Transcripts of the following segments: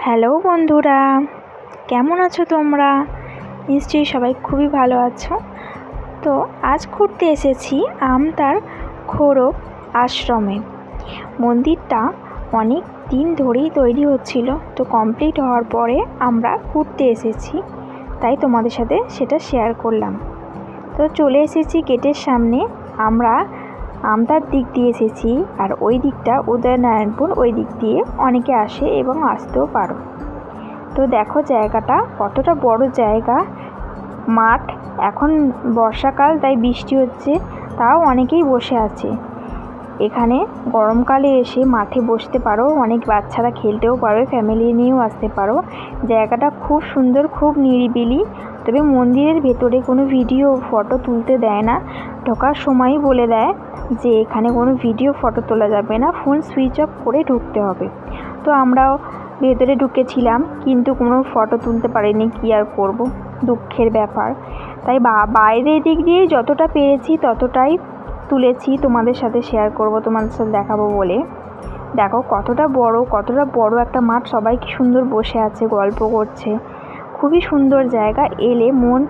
Hello বন্ধুরা, কেমন আছো তোমরা? নিশ্চয়ই সবাই খুবই ভালো আছো। তো আজ ঘুরতে এসেছি আমতার খোরক আশ্রমে। মন্দিরটা অনেক দিন ধরেই তৈরি হচ্ছিল, তো কমপ্লিট হওয়ার পরে আমরা ঘুরতে এসেছি, তাই তোমাদের সাথে সেটা শেয়ার করলাম। তো চলে এসেছি গেটের সামনে। আমরা আমতার দিক দিয়ে এসেছি, আর ওই দিকটা উদয়নারায়ণপুর, ওই দিক দিয়ে অনেকে আসে এবং আসতেও পারো। তো দেখো জায়গাটা কতটা বড় জায়গা, মাঠ। এখন বর্ষাকাল, তাই বৃষ্টি হচ্ছে, তাও অনেকেই বসে আছে এখানে। গরমকালে এসে মাঠে বসতে পারো, অনেক বাচ্চারা খেলতেও পারো, ফ্যামিলি নিয়েও আসতে পারো। জায়গাটা খুব সুন্দর, খুব নিরিবিলি। তবে মন্দিরের ভেতরে কোনো ভিডিও ফটো তুলতে দেয় না, ঢোকার সময়ই বলে দেয় যে এখানে কোনো ভিডিও ফটো তোলা যাবে না, ফোন সুইচ অফ করে ঢুকতে হবে। তো আমরাও ভেতরে ঢুকেছিলাম, কিন্তু কোনো ফটো তুলতে পারিনি, কী আর করব, দুঃখের ব্যাপার। তাই বাইরের দিক দিয়ে যতটা পেরেছি ততটাই তুলেছি, তোমাদের সাথে শেয়ার করব, তোমাদের সাথে দেখাবো বলে। দেখো কতটা বড় একটা মাঠ, সবাই কি সুন্দর বসে আছে, গল্প করছে। খুবই সুন্দর জায়গা, এলে মন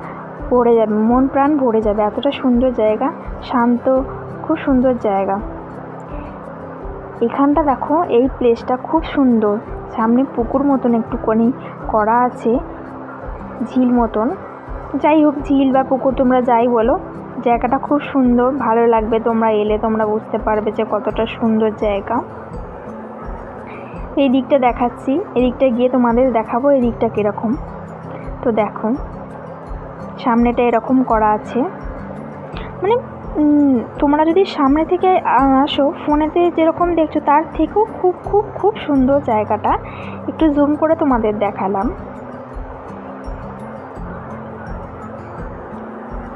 ভরে যাবে, মন প্রাণ ভরে যাবে, এতটা সুন্দর জায়গা, শান্ত, খুব সুন্দর জায়গা। এখানটা দেখো, এই প্লেসটা খুব সুন্দর। সামনে পুকুর মতন একটুখানি করা আছে, ঝিল মতন, যাই হোক, ঝিল বা পুকুর তোমরা যাই বলো, জায়গাটা খুব সুন্দর, ভালো লাগবে। তোমরা এলে তোমরা বুঝতে পারবে যে কতটা সুন্দর জায়গা। এই দিকটা দেখাচ্ছি, এদিকটা গিয়ে তোমাদের দেখাবো এই দিকটা কীরকম। তো দেখো সামনেটা এরকম করা আছে, মানে তোমরা যদি সামনে থেকে আসো, ফোনেতে যেরকম দেখছো তার থেকেও খুব খুব খুব সুন্দর জায়গাটা। একটু জুম করে তোমাদের দেখালাম।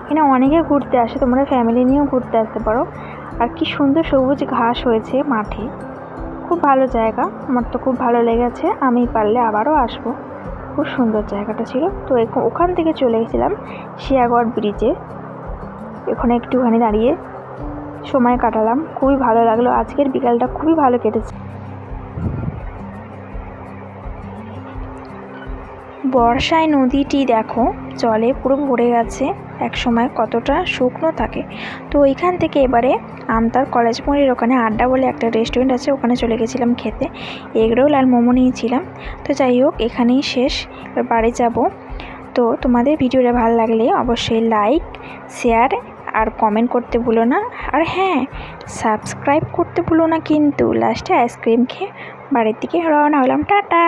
এখানে অনেকে ঘুরতে আসে, তোমরা ফ্যামিলি নিয়েও ঘুরতে আসতে পারো। আর কি সুন্দর সবুজ ঘাস হয়েছে মাঠে, খুব ভালো জায়গা। আমার তো খুব ভালো লেগেছে, আমি পারলে আবারও আসবো। খুব সুন্দর জায়গাটা ছিল। তো ওখান থেকে চলে গেছিলাম শিয়াগড় ব্রিজে, ওখানে একটুখানি দাঁড়িয়ে সময় কাটালাম, খুবই ভালো লাগলো। আজকের বিকালটা খুবই ভালো কেটেছে। বর্ষায় নদীটি দেখো জলে পুরো ভরে গেছে, এক সময় কতটা শুকনো থাকে। তো ওইখান থেকে এবারে আমতার কলেজ মোড়ের ওখানে আড্ডা বলে একটা রেস্টুরেন্ট আছে, ওখানে চলে গেছিলাম খেতে। এগ রোল আর মোমো নিয়েছিলাম। তো যাই হোক, এখানেই শেষ, এবার বাড়ি যাব। তো তোমাদের ভিডিওটা ভালো লাগলে অবশ্যই লাইক, শেয়ার আর কমেন্ট করতে ভুলো না। আর হ্যাঁ, সাবস্ক্রাইব করতে ভুলো না কিন্তু। লাস্টে আইসক্রিম খেয়ে বাড়ির দিকে রওনা হলাম। টাটা।